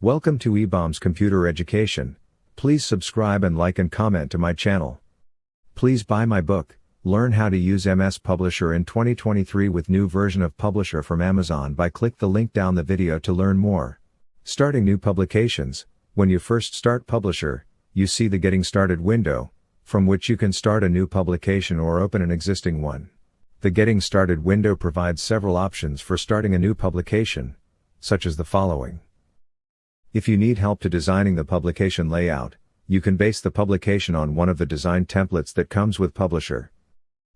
Welcome to eBaum's Computer Education. Please subscribe and like and comment to my channel. Please buy my book, Learn How to Use MS Publisher in 2023 with new version of Publisher from Amazon by click the link down the video to learn more. Starting new publications. When you first start Publisher, you see the Getting Started window, from which you can start a new publication or open an existing one. The Getting Started window provides several options for starting a new publication, such as the following. If you need help to designing the publication layout, you can base the publication on one of the design templates that comes with Publisher.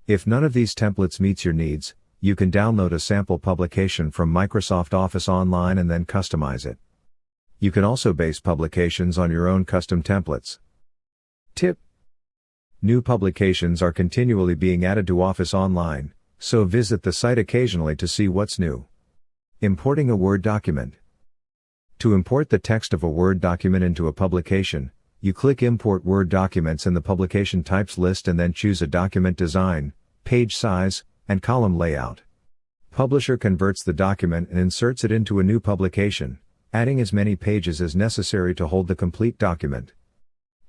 If none of these templates meets your needs, you can download a sample publication from Microsoft Office Online and then customize it. You can also base publications on your own custom templates. Tip: New publications are continually being added to Office Online, so visit the site occasionally to see what's new. Importing a Word document. To import the text of a Word document into a publication, you click Import Word Documents in the Publication Types list and then choose a document design, page size, and column layout. Publisher converts the document and inserts it into a new publication, adding as many pages as necessary to hold the complete document.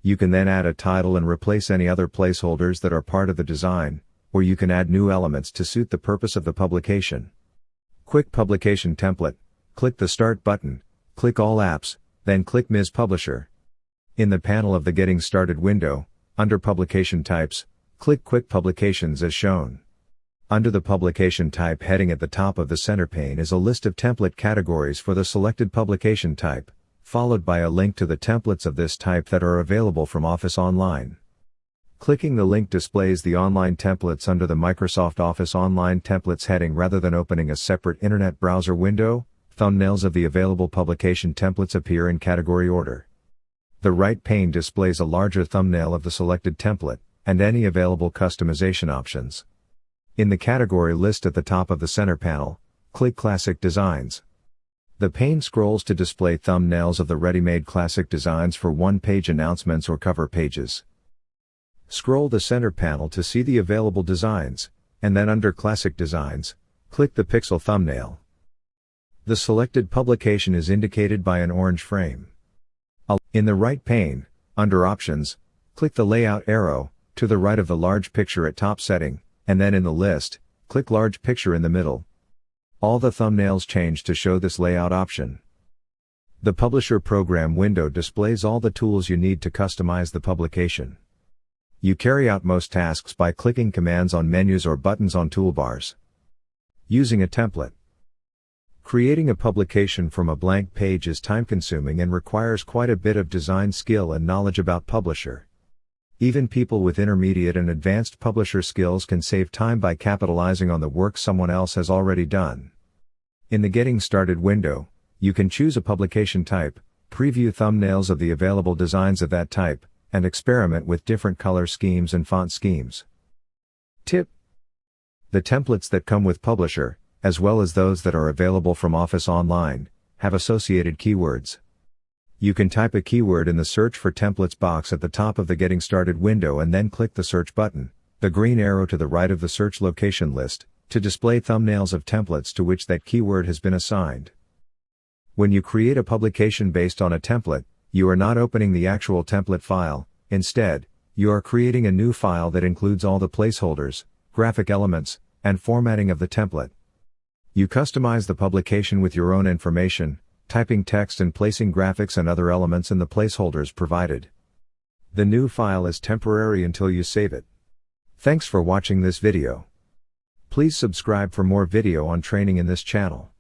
You can then add a title and replace any other placeholders that are part of the design, or you can add new elements to suit the purpose of the publication. Quick Publication Template. Click the Start button, click All Apps, then click MS Publisher. In the panel of the Getting Started window, under Publication Types, click Quick Publications as shown. Under the Publication Type heading at the top of the center pane is a list of template categories for the selected publication type, followed by a link to the templates of this type that are available from Office Online. Clicking the link displays the online templates under the Microsoft Office Online Templates heading rather than opening a separate Internet browser window. Thumbnails of the available publication templates appear in category order. The right pane displays a larger thumbnail of the selected template, and any available customization options. In the category list at the top of the center panel, click Classic Designs. The pane scrolls to display thumbnails of the ready-made classic designs for one-page announcements or cover pages. Scroll the center panel to see the available designs, and then under Classic Designs, click the pixel thumbnail. The selected publication is indicated by an orange frame. In the right pane, under Options, click the Layout arrow, to the right of the large picture at top setting, and then in the list, click Large Picture in the middle. All the thumbnails change to show this layout option. The Publisher Program window displays all the tools you need to customize the publication. You carry out most tasks by clicking commands on menus or buttons on toolbars. Using a template. Creating a publication from a blank page is time-consuming and requires quite a bit of design skill and knowledge about Publisher. Even people with intermediate and advanced Publisher skills can save time by capitalizing on the work someone else has already done. In the Getting Started window, you can choose a publication type, preview thumbnails of the available designs of that type, and experiment with different color schemes and font schemes. Tip: The templates that come with Publisher, as well as those that are available from Office Online, have associated keywords. You can type a keyword in the Search for Templates box at the top of the Getting Started window and then click the Search button, the green arrow to the right of the search location list, to display thumbnails of templates to which that keyword has been assigned. When you create a publication based on a template, you are not opening the actual template file. Instead, you are creating a new file that includes all the placeholders, graphic elements, and formatting of the template. You customize the publication with your own information, typing text and placing graphics and other elements in the placeholders provided. The new file is temporary until you save it. Thanks for watching this video. Please subscribe for more video on training in this channel.